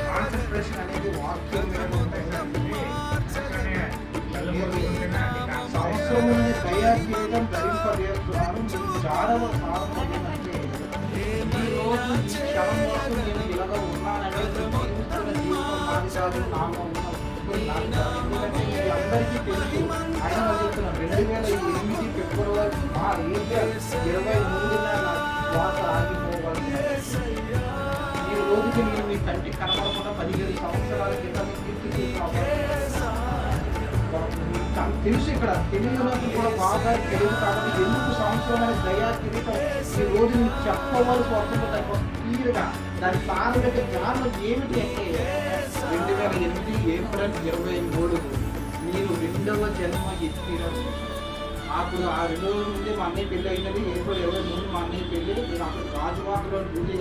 Concentration అనేది వాక్యం మీద సంవత్సరం నుండి దయా జీవితం ధరింపజేస్తున్నాను. మీకు జాడవ సాధనమంటే ఈ రోజు ఈ క్షణం వరకు నేను ఇలాగ ఉన్నానంటే జీవిస్తున్న జీవితం నాది కాదు, నాలో ఉన్న ఎందుకంటే ఇది అందరికీ తెలుసు. ఆయన చెప్తున్నాను 2008 ఫిబ్రవరి ఏప్రిల్ 23న శ్వాస ఆగిపోవాలి. ఈ రోజుకి నేను మీ కంటికి కనబడకుండా 17 సంవత్సరాల క్రితం తెలుసు. ఇక్కడ తెలుగులోకి కూడా బాగా తెలుగు కాబట్టి ఎందుకు సంవత్సరమైన దయా కిరీటం ఈ రోజు మీకు చెప్పవలసి వస్తుంది. దానికోసం క్లియర్గా దాని ప్రాథమిక జ్ఞానం ఏమిటి అంటే 2008 ఏప్రిల్ 23 మీరు 2వ జన్మ ఎత్తిన. అప్పుడు ఆ 2 రోజుల ముందే మా అన్నయ్య పెళ్ళి అయినది. ఏప్రిల్ 23 మా అన్నయ్య పెళ్ళి. నేను అప్పుడు రాజువాకలో డ్యూటీ